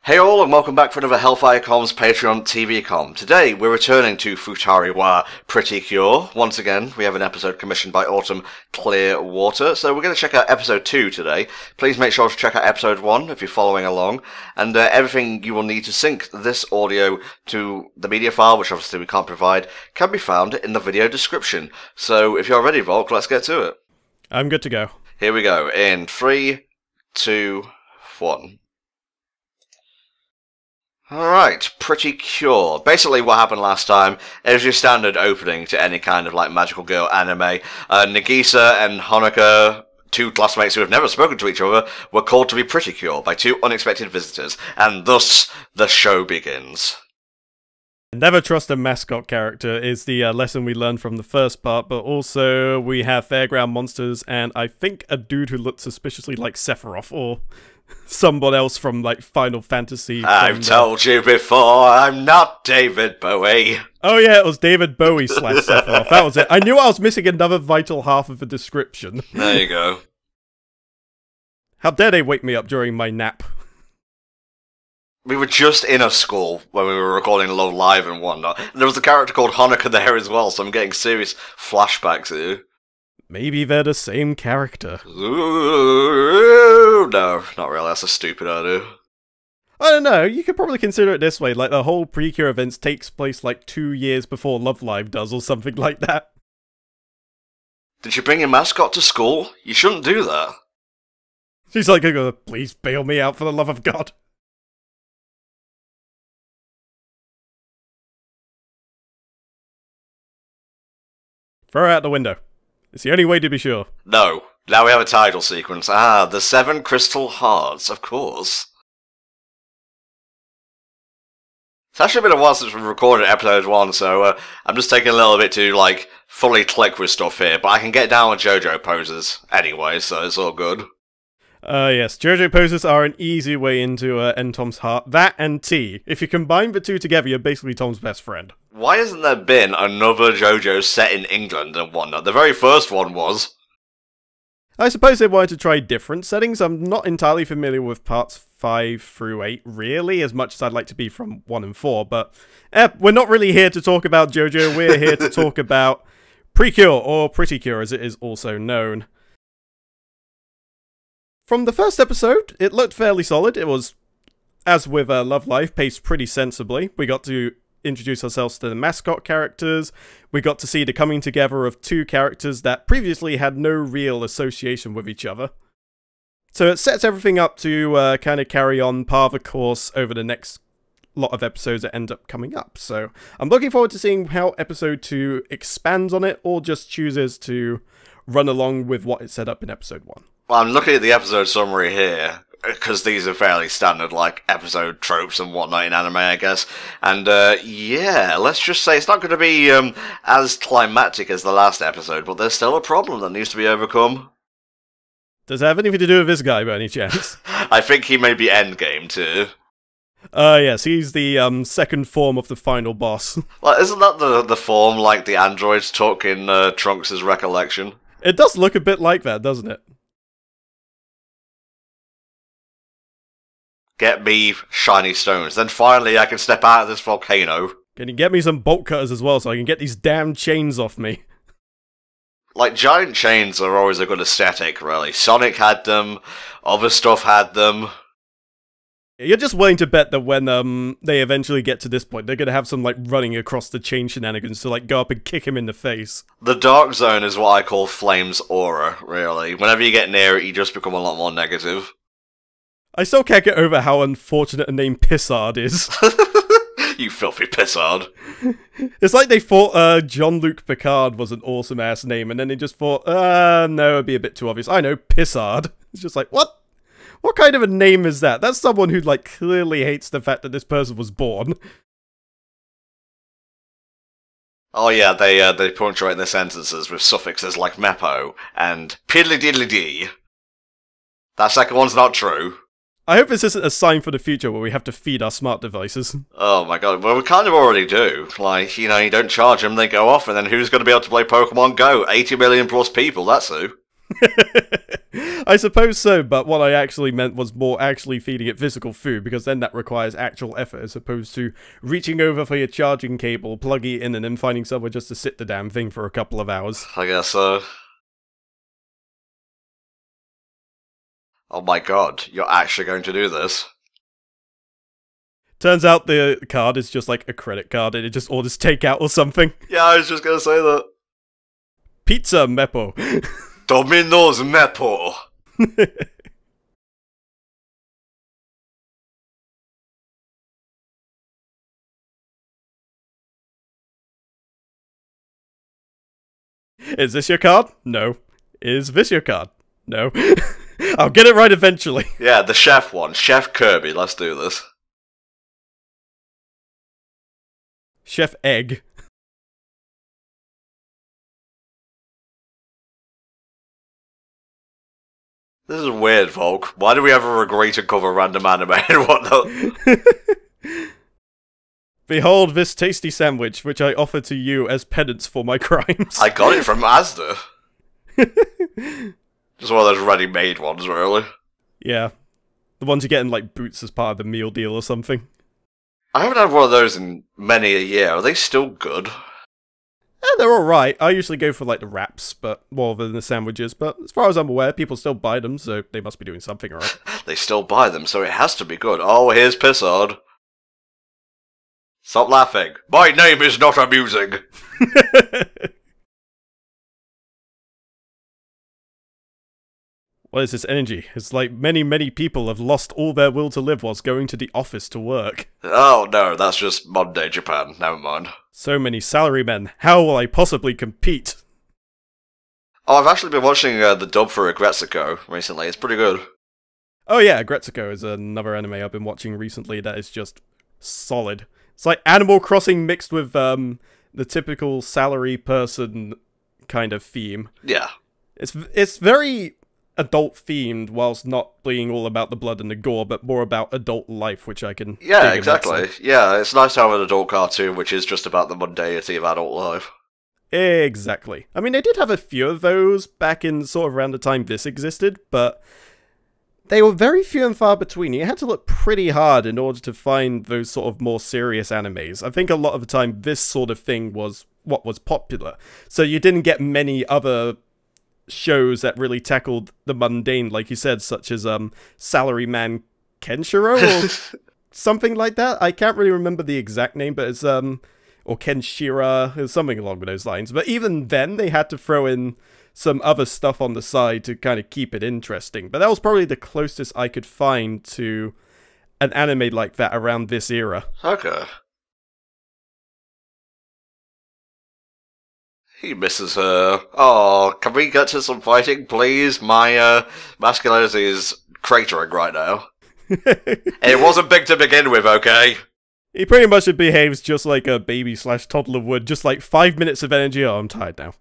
Hey all, and welcome back for another HellfireComms Patreon TV com. Today, we're returning to Futari wa Pretty Cure. Once again, we have an episode commissioned by Autumn Clearwater, so we're going to check out episode 2 today. Please make sure to check out episode 1 if you're following along, and everything you will need to sync this audio to the media file, which obviously we can't provide, can be found in the video description. So, if you're ready, Volk, let's get to it. I'm good to go. Here we go, in 3, 2, 1. Alright, Pretty Cure. Basically what happened last time is your standard opening to any kind of like magical girl anime. Nagisa and Honoka, two classmates who have never spoken to each other, were called to be Pretty Cure by two unexpected visitors, and thus the show begins. Never trust a mascot character is the lesson we learned from the first part, but also we have fairground monsters and I think a dude who looked suspiciously like Sephiroth or someone else from like Final Fantasy. I've told you before, I'm not David Bowie. Oh yeah, it was David Bowie / Sephiroth. That was it. I knew I was missing another vital half of the description. There you go. How dare they wake me up during my nap? We were just in a school when we were recording Love Live and whatnot. There was a character called Honoka there as well, so I'm getting serious flashbacks here. Maybe they're the same character. Ooh, no, not really. That's a stupid idea. I don't know. You could probably consider it this way. Like, the whole Precure events takes place like 2 years before Love Live does or something like that. Did you bring your mascot to school? You shouldn't do that. She's like, please bail me out for the love of God. Throw her out the window. It's the only way to be sure. No. Now we have a title sequence. Ah, the 7 crystal hearts, of course. It's actually been a while since we recorded episode 1, so I'm just taking a little bit to, like, fully click with stuff here, but I can get down with JoJo poses anyway, so it's all good. Yes, JoJo poses are an easy way into end Tom's heart. That and T. If you combine the two together, you're basically Tom's best friend. Why hasn't there been another JoJo set in England and whatnot? The very first one was. I suppose they wanted to try different settings. I'm not entirely familiar with parts 5 through 8, really, as much as I'd like to be from 1 and 4, but we're not really here to talk about JoJo, we're here to talk about Precure, or Pretty Cure as it is also known. From the first episode, it looked fairly solid. It was, as with Love Live, paced pretty sensibly. We got to introduce ourselves to the mascot characters. We got to see the coming together of two characters that previously had no real association with each other. So it sets everything up to kind of carry on par the course over the next lot of episodes that end up coming up. So I'm looking forward to seeing how episode 2 expands on it or just chooses to run along with what it set up in episode 1. Well, I'm looking at the episode summary here, because these are fairly standard, like, episode tropes and whatnot in anime, I guess. And, yeah, let's just say it's not going to be, as climactic as the last episode, but there's still a problem that needs to be overcome. Does it have anything to do with this guy, by any chance? I think he may be endgame, too. Yes, he's the, second form of the final boss. Well, isn't that the form, like, the androids took in, Trunks' recollection? It does look a bit like that, doesn't it? Get me shiny stones, then finally I can step out of this volcano. Can you get me some bolt cutters as well so I can get these damn chains off me? Like, giant chains are always a good aesthetic, really. Sonic had them, other stuff had them. You're just willing to bet that when they eventually get to this point, they're gonna have some, like, running across the chain shenanigans to, like, go up and kick him in the face. The Dark Zone is what I call Flame's aura, really. Whenever you get near it, you just become a lot more negative. I still can't get over how unfortunate a name Pissard is. You filthy Pissard. It's like they thought Jean-Luc Picard was an awesome-ass name, and then they just thought, no, it'd be a bit too obvious. I know, Pissard. It's just like, what? What kind of a name is that? That's someone who, like, clearly hates the fact that this person was born. Oh yeah, they punctuate their sentences with suffixes like mepo and piddly-diddly-dee. That second one's not true. I hope this isn't a sign for the future where we have to feed our smart devices. Oh my god, well we kind of already do. Like, you know, you don't charge them, they go off, and then who's going to be able to play Pokemon Go? 80 million plus people, that's who. I suppose so, but what I actually meant was more actually feeding it physical food, because then that requires actual effort as opposed to reaching over for your charging cable, plugging it in, and then finding somewhere just to sit the damn thing for a couple of hours. I guess so. Oh my god, you're actually going to do this? Turns out the card is just like a credit card and it just orders takeout or something. Yeah, I was just gonna say that. Pizza Meppo. Domino's Meppo. Is this your card? No. Is this your card? No. I'll get it right eventually. Yeah, the chef one. Chef Kirby, let's do this. Chef Egg. This is weird, folk. Why do we ever agree to cover random anime and whatnot? Behold this tasty sandwich, which I offer to you as penance for my crimes. I got it from Asda. Just one of those ready-made ones, really. Yeah. The ones you get in, like, Boots as part of the meal deal or something. I haven't had one of those in many a year. Are they still good? They're alright. I usually go for, like, the wraps, but more than the sandwiches. But as far as I'm aware, people still buy them, so they must be doing something right. They still buy them, so it has to be good. Oh, here's Pissard. Stop laughing. My name is not amusing. What is this energy? It's like many people have lost all their will to live whilst going to the office to work. Oh no, that's just modern day Japan. Never mind. So many salarymen. How will I possibly compete? Oh, I've actually been watching the dub for Agretsuko recently. It's pretty good. Oh yeah, Agretsuko is another anime I've been watching recently that is just solid. It's like Animal Crossing mixed with the typical salary person kind of theme. Yeah. It's very adult themed whilst not being all about the blood and the gore, but more about adult life, which I can Yeah, exactly. Yeah, it's nice to have an adult cartoon which is just about the mundanity of adult life. Exactly. I mean, they did have a few of those back in sort of around the time this existed, but they were very few and far between. You had to look pretty hard in order to find those sort of more serious animes. I think a lot of the time this sort of thing was what was popular. So you didn't get many other shows that really tackled the mundane, like you said, such as Salaryman Kenshiro or something like that. I can't really remember the exact name, but it's or Kenshira, or something along those lines. But even then, they had to throw in some other stuff on the side to kind of keep it interesting. But that was probably the closest I could find to an anime like that around this era. Okay. He misses her. Oh, can we get to some fighting, please? My masculinity is cratering right now. It wasn't big to begin with, okay? He pretty much behaves just like a baby/toddler would. Just like 5 minutes of energy. Oh, I'm tired now.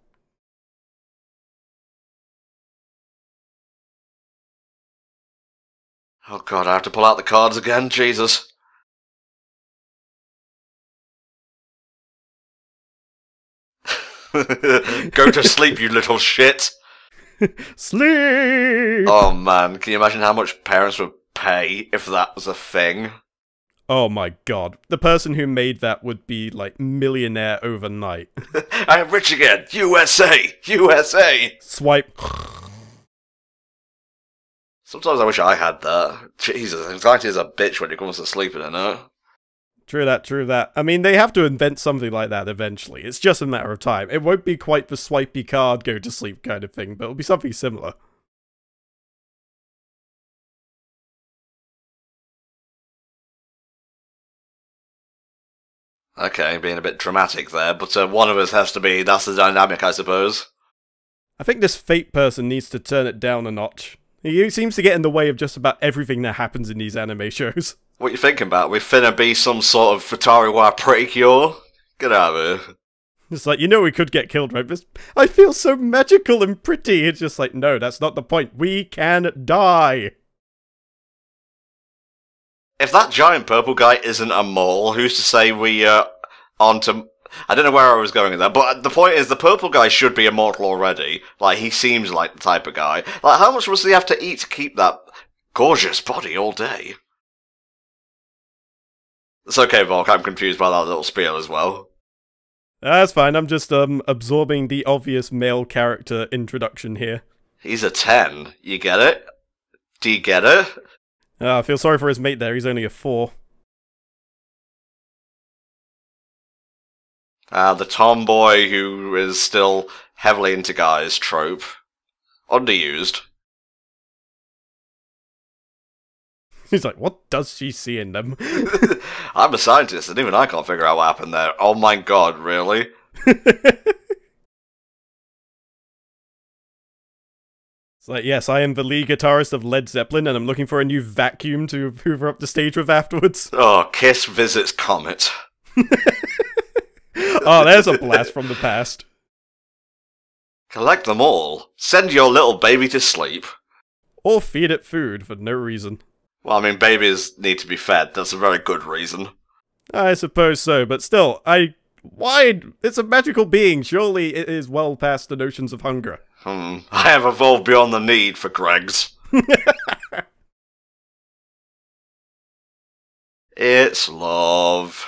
Oh god, I have to pull out the cards again? Jesus. Go to sleep, you little shit. Sleep! Oh man, can you imagine how much parents would pay if that was a thing? Oh my god. The person who made that would be, like, millionaire overnight. I am rich again! USA! USA! Swipe. Sometimes I wish I had that. Jesus, anxiety is a bitch when it comes to sleeping, you know? True that, true that. I mean, they have to invent something like that eventually. It's just a matter of time. It won't be quite the swipey card, go to sleep kind of thing, but it'll be something similar. Okay, being a bit dramatic there, but one of us has to be, that's the dynamic, I suppose. I think this Fate person needs to turn it down a notch. He seems to get in the way of just about everything that happens in these anime shows. What you thinking about? We finna be some sort of Futari pretty cure? Get out of here. It's like, you know we could get killed, right? But I feel so magical and pretty. It's just like, no, that's not the point. We can die. If that giant purple guy isn't a mole, who's to say we aren't I don't know where I was going with that, but the point is, the purple guy should be immortal already. Like, he seems like the type of guy. Like, how much does he have to eat to keep that gorgeous body all day? It's okay, Volk, I'm confused by that little spiel as well. That's fine, I'm just absorbing the obvious male character introduction here. He's a 10. You get it? Do you get it? I feel sorry for his mate there, he's only a 4. The tomboy who is still heavily into guys trope. Underused. He's like, what does she see in them? I'm a scientist, and even I can't figure out what happened there. Oh my god, really? It's like, yes, I am the lead guitarist of Led Zeppelin, and I'm looking for a new vacuum to hoover up the stage with afterwards. Oh, Kiss visits Comet. Oh, there's a blast from the past. Collect them all. Send your little baby to sleep. Or feed it food for no reason. Well, I mean, babies need to be fed. That's a very good reason. I suppose so, but still, why? It's a magical being. Surely it is well past the notions of hunger. I have evolved beyond the need for Greggs. It's love.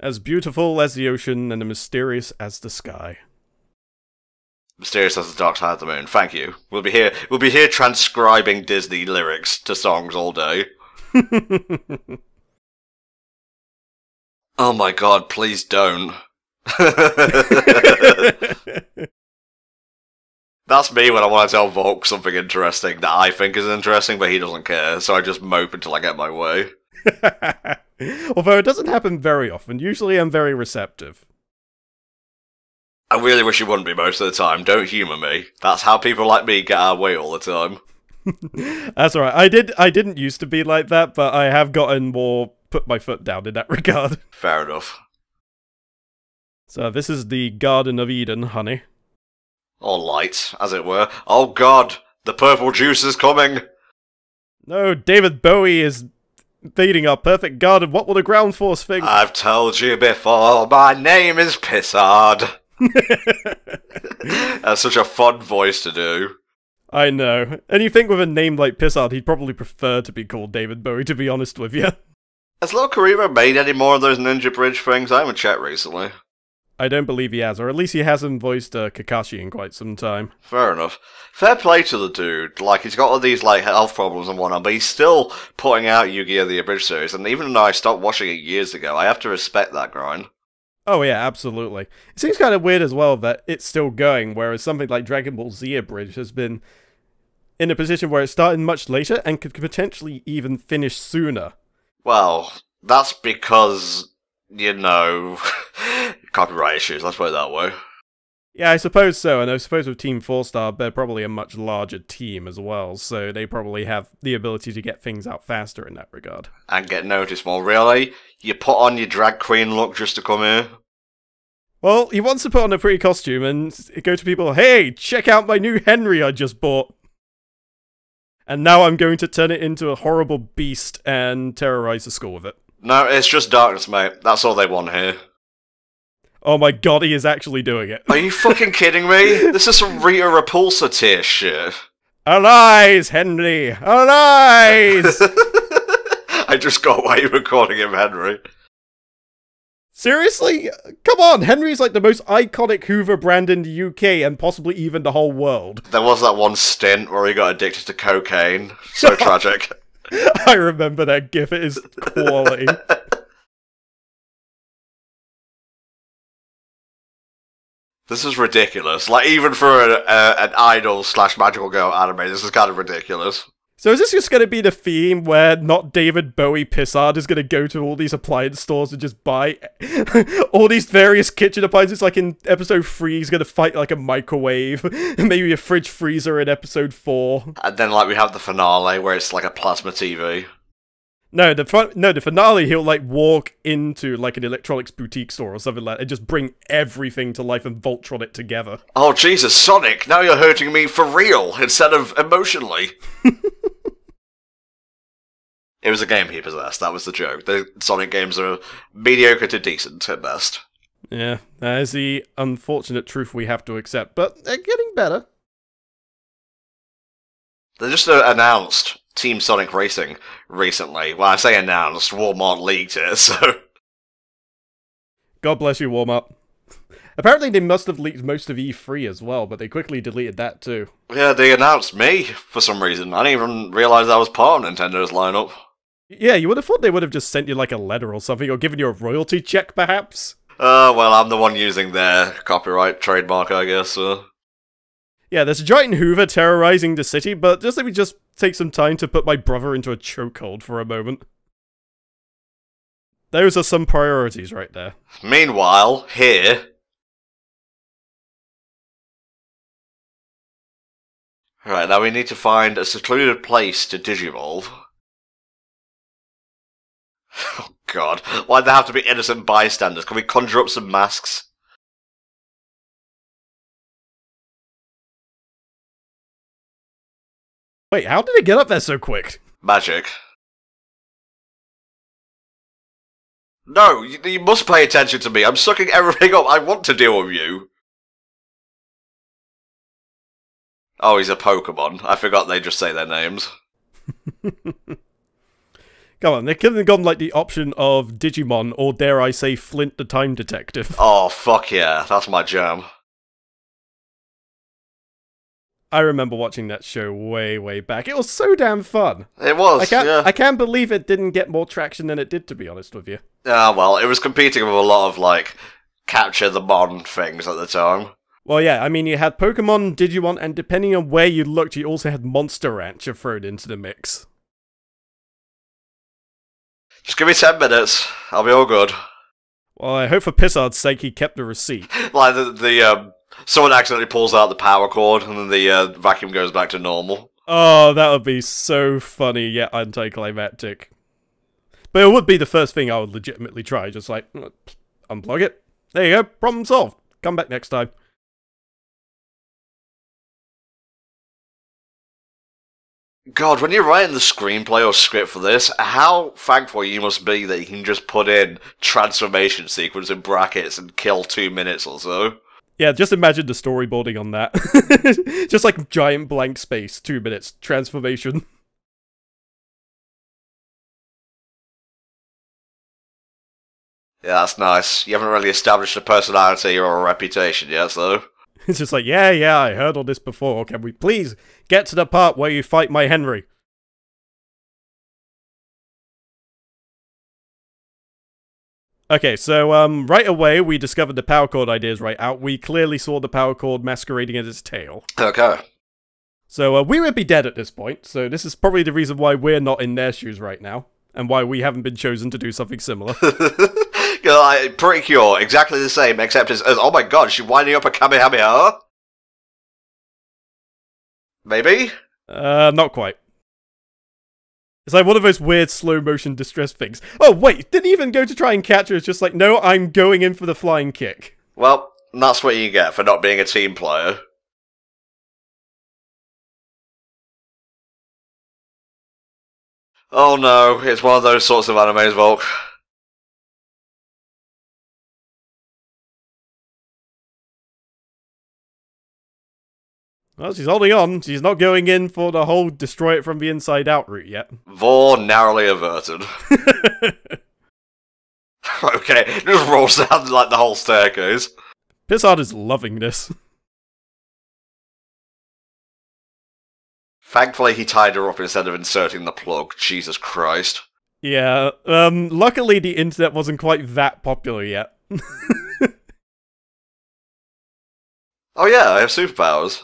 As beautiful as the ocean and as mysterious as the sky. Mysterious as the dark side of the moon. Thank you. We'll be here transcribing Disney lyrics to songs all day. Oh my god, please don't. That's me when I want to tell Volk something interesting that I think is interesting, but he doesn't care, so I just mope until I get my way. Although it doesn't happen very often, usually I'm very receptive. I really wish you wouldn't be most of the time, don't humour me. That's how people like me get our way all the time. That's alright, I didn't used to be like that, but I have gotten more put my foot down in that regard. Fair enough. So this is the Garden of Eden, honey. Or light, as it were. Oh god, the purple juice is coming! No, David Bowie is invading our perfect garden. What will the ground force think? I've told you before, my name is Pissard. That's such a fun voice to do. I know. And you think with a name like Pissard, he'd probably prefer to be called David Bowie, to be honest with you. Has Lil Kariba made any more of those Ninja Bridge things? I haven't checked recently. I don't believe he has, or at least he hasn't voiced Kakashi in quite some time. Fair enough. Fair play to the dude. Like, he's got all these, like, health problems and whatnot, but he's still putting out Yu-Gi-Oh! The Abridged series, and even though I stopped watching it years ago, I have to respect that grind. Oh yeah, absolutely. It seems kind of weird as well that it's still going, whereas something like Dragon Ball Z Abridged has been in a position where it started much later and could potentially even finish sooner. Well, that's because, you know, copyright issues, let's put it that way. Yeah, I suppose so, and I suppose with Team 4-Star, they're probably a much larger team as well, so they probably have the ability to get things out faster in that regard. And get noticed more. Really? You put on your drag queen look just to come here? Well, he wants to put on a pretty costume and go to people, hey, check out my new Henry I just bought. And now I'm going to turn it into a horrible beast and terrorize the school with it. No, it's just darkness, mate. That's all they want here. Oh my god, he is actually doing it. Are you fucking kidding me? This is some Rita Repulsa tier shit. Arise, Henry! Arise! I just got why you were calling him Henry. Seriously? Come on, Henry's like the most iconic Hoover brand in the UK and possibly even the whole world. There was that one stint where he got addicted to cocaine. So tragic. I remember that gif, it is quality. This is ridiculous. Like, even for an idol/magical girl anime, this is kind of ridiculous. So is this just going to be the theme where not David Bowie Pissard is going to go to all these appliance stores and just buy all these various kitchen appliances? Like in episode 3, he's going to fight like a microwave, maybe a fridge freezer in episode 4. And then, like, we have the finale where it's like a plasma TV. No, the finale, he'll like walk into like an electronics boutique store or something like that and just bring everything to life and Voltron it together. Oh Jesus, Sonic, now you're hurting me for real instead of emotionally. It was a game he possessed, that was the joke. The Sonic games are mediocre to decent at best. Yeah, that is the unfortunate truth we have to accept, but they're getting better. They just announced Team Sonic Racing recently. Well, I say announced, Walmart leaked it, so... God bless you, Walmart. Apparently they must have leaked most of E3 as well, but they quickly deleted that too. Yeah, they announced me, for some reason. I didn't even realise I was part of Nintendo's lineup. Yeah, you would have thought they would have just sent you like a letter or something, or given you a royalty check, perhaps? Well, I'm the one using their copyright trademark, I guess, Yeah, there's a giant Hoover terrorizing the city, but just let me just take some time to put my brother into a chokehold for a moment. Those are some priorities right there. Meanwhile, here... Right, now we need to find a secluded place to digivolve. Oh god, why'd there have to be innocent bystanders? Can we conjure up some masks? Wait, how did it get up there so quick? Magic. No, you must pay attention to me. I'm sucking everything up. I want to deal with you. Oh, he's a Pokemon. I forgot they just say their names. Come on, they could have gone like the option of Digimon, or dare I say Flint the Time Detective. Oh, fuck yeah. That's my jam. I remember watching that show way back. It was so damn fun. It was, yeah. I can't believe it didn't get more traction than it did, to be honest with you. Yeah, well, it was competing with a lot of, like, capture the Mon things at the time. Well, yeah, I mean, you had Pokemon, Digimon, and depending on where you looked, you also had Monster Rancher thrown into the mix. Just give me 10 minutes. I'll be all good. Well, I hope for Pissard's sake he kept the receipt. Like, someone accidentally pulls out the power cord, and then the vacuum goes back to normal. Oh, that would be so funny, yet anticlimactic. But it would be the first thing I would legitimately try, just like, unplug it. There you go, problem solved. Come back next time. God, when you're writing the screenplay or script for this, how thankful you must be that you can just put in transformation sequence in brackets and kill 2 minutes or so. Yeah, just imagine the storyboarding on that. Just like giant blank space, 2 minutes, transformation. Yeah, that's nice. You haven't really established a personality or a reputation yet, though. It's just like, yeah, I heard all this before. Can we please get to the part where you fight my Henry? Okay, so, right away, we discovered the power cord ideas right out. We clearly saw the power cord masquerading as its tail. Okay. So, we would be dead at this point, so this is probably the reason why we're not in their shoes right now, and why we haven't been chosen to do something similar. Pretty Cure, exactly the same, except as oh my god, she's winding up a Kamehameha? Maybe? Not quite. It's like one of those weird slow-motion distress things. Oh, wait, didn't even go to try and catch her, it's just like, no, I'm going in for the flying kick. Well, that's what you get for not being a team player. Oh no, it's one of those sorts of animes, Volk. Well, she's holding on. She's not going in for the whole destroy it from the inside out route yet. Vor narrowly averted. Okay, just rolls down like the whole staircase. Pissard is loving this. Thankfully he tied her up instead of inserting the plug. Jesus Christ. Yeah, luckily the internet wasn't quite that popular yet. Oh yeah, I have superpowers.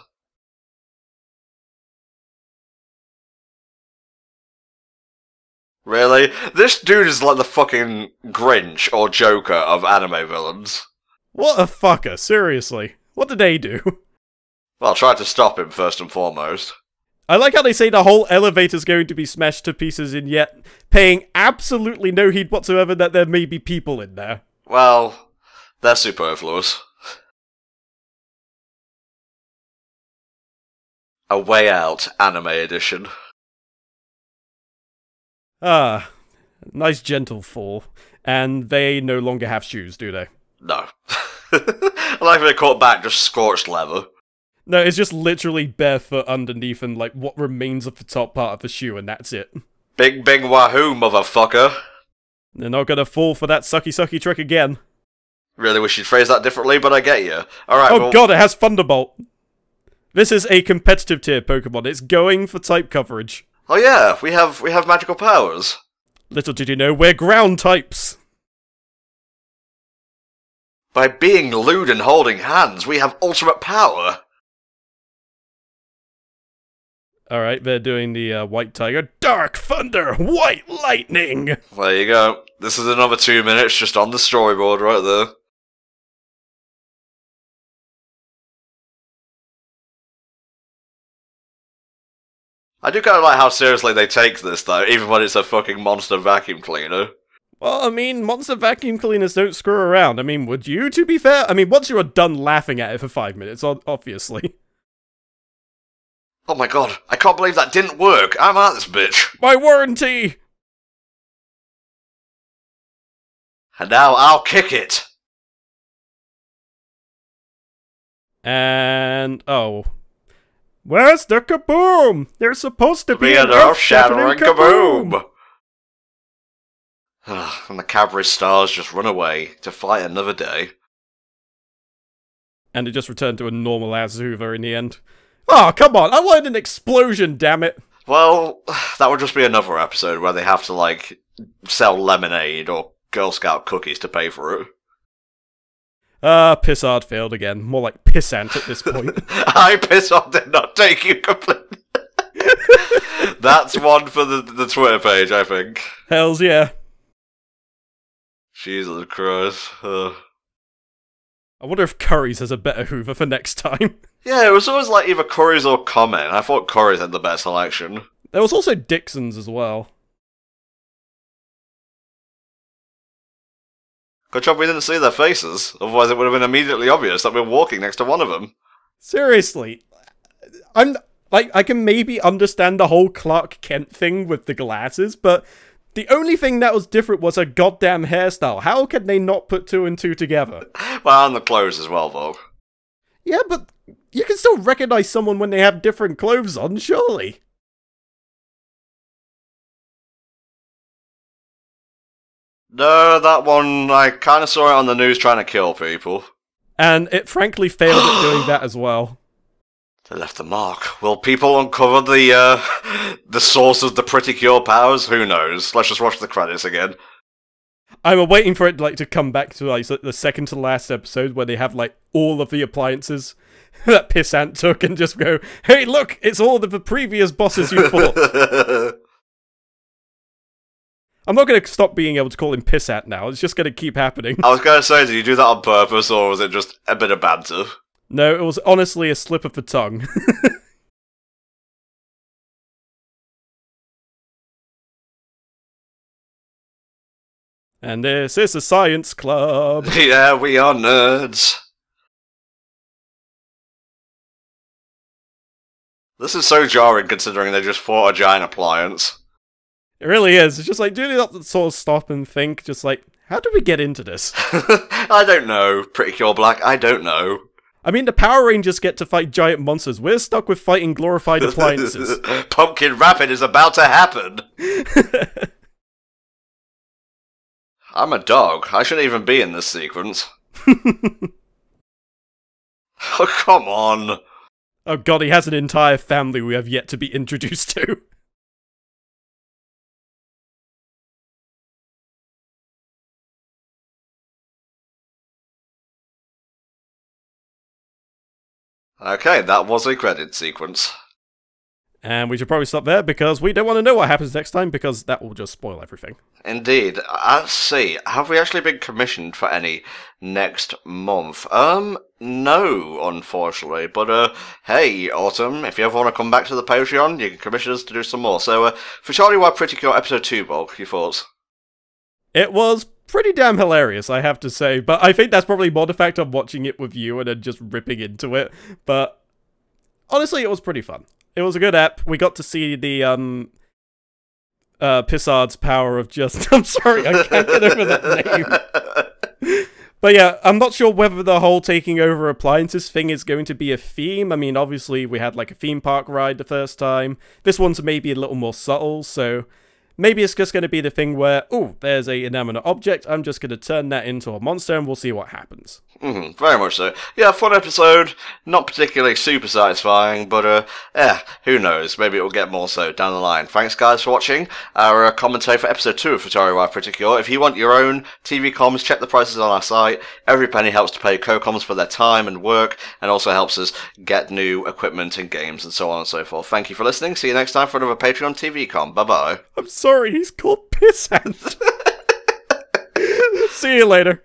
Really? This dude is like the fucking Grinch or Joker of anime villains. What a fucker, seriously. What did they do? Well, try to stop him first and foremost. I like how they say the whole elevator's going to be smashed to pieces and yet paying absolutely no heed whatsoever that there may be people in there. Well, they're superfluous. A Way Out Anime Edition. Ah, nice gentle fall. And they no longer have shoes, do they? No. I like if they caught back, just scorched leather. No, it's just literally barefoot underneath and like what remains of the top part of the shoe, and that's it. Bing bing wahoo, motherfucker. They're not gonna fall for that sucky trick again. Really wish you'd phrase that differently, but I get you. Alright, oh god, it has Thunderbolt! This is a competitive tier Pokemon, it's going for type coverage. Oh yeah, we have magical powers. Little did you know, we're ground types! By being lewd and holding hands, we have ultimate power. Alright, they're doing the White Tiger. Dark Thunder! White Lightning! There you go. This is another 2 minutes just on the storyboard right there. I do kind of like how seriously they take this, though, even when it's a fucking monster vacuum cleaner. Well, I mean, monster vacuum cleaners don't screw around. I mean, would you, to be fair? I mean, once you're done laughing at it for 5 minutes, obviously. Oh my god, I can't believe that didn't work. I'm out this bitch. My warranty! And now I'll kick it. And... oh. Where's the kaboom? There's supposed to be an earth-shattering kaboom! And the cavalry stars just run away to fight another day. And it just returned to a normal Azuva in the end. Oh, come on, I wanted an explosion, damn it! Well, that would just be another episode where they have to, like, sell lemonade or Girl Scout cookies to pay for it. Pissard failed again. More like Pissant at this point. I Pissard did not take you completely. That's one for the Twitter page, I think. Hells yeah. Jesus Christ. I wonder if Curry's has a better Hoover for next time. Yeah, it was always like either Curry's or Comet. I thought Curry's had the best selection. There was also Dixon's as well. Good job we didn't see their faces, otherwise it would have been immediately obvious that we're walking next to one of them. Seriously. I can maybe understand the whole Clark Kent thing with the glasses, but the only thing that was different was a goddamn hairstyle. How can they not put 2 and 2 together? Well, and the clothes as well, though. Yeah, but you can still recognize someone when they have different clothes on, surely. No, that one, I kind of saw it on the news trying to kill people. And it frankly failed at doing that as well. They left the mark. Will people uncover the source of the Pretty Cure powers? Who knows? Let's just watch the credits again. I'm waiting for it to come back to like the second to last episode where they have like all of the appliances that Pissant took and just go, hey look, it's all of the previous bosses you fought. I'm not going to stop being able to call him Pissant now, it's just going to keep happening. I was going to say, did you do that on purpose or was it just a bit of banter? No, it was honestly a slip of the tongue. And this is a science club. Yeah, we are nerds. This is so jarring considering they just fought a giant appliance. It really is. It's just like, do they not sort of stop and think, just like, how did we get into this? I don't know. Pretty Cure Black, I don't know. I mean, the Power Rangers get to fight giant monsters. We're stuck with fighting glorified appliances. Pumpkin Rapid is about to happen. I'm a dog. I shouldn't even be in this sequence. Oh, come on. Oh god, he has an entire family we have yet to be introduced to. Okay, that was a credit sequence. And we should probably stop there because we don't want to know what happens next time because that will just spoil everything. Indeed. Let's see, have we actually been commissioned for any next month? No, unfortunately. But, hey, Autumn, if you ever want to come back to the Patreon, you can commission us to do some more. So, for Charlie Wild Pretty Cure Episode 2, Bulk, your thoughts? It was pretty damn hilarious, I have to say, but I think that's probably more the fact I'm watching it with you and then just ripping into it, but honestly, it was pretty fun. It was a good ep. We got to see the Pissard's power of just... I'm sorry, I can't get over that name. But yeah, I'm not sure whether the whole taking over appliances thing is going to be a theme. I mean, obviously, we had like a theme park ride the first time. This one's maybe a little more subtle, so maybe it's just going to be the thing where, oh, there's a inanimate object, I'm just going to turn that into a monster and we'll see what happens. Very much so. Yeah, fun episode. Not particularly super satisfying, but who knows? Maybe it will get more so down the line. Thanks, guys, for watching our commentary for episode 2 of Futari Wire Pretty Cure. If you want your own TV comms, check the prices on our site. Every penny helps to pay co-coms for their time and work, and also helps us get new equipment and games and so on and so forth. Thank you for listening. See you next time for another Patreon TV com. Bye-bye. I'm sorry, he's called Pissant. See you later.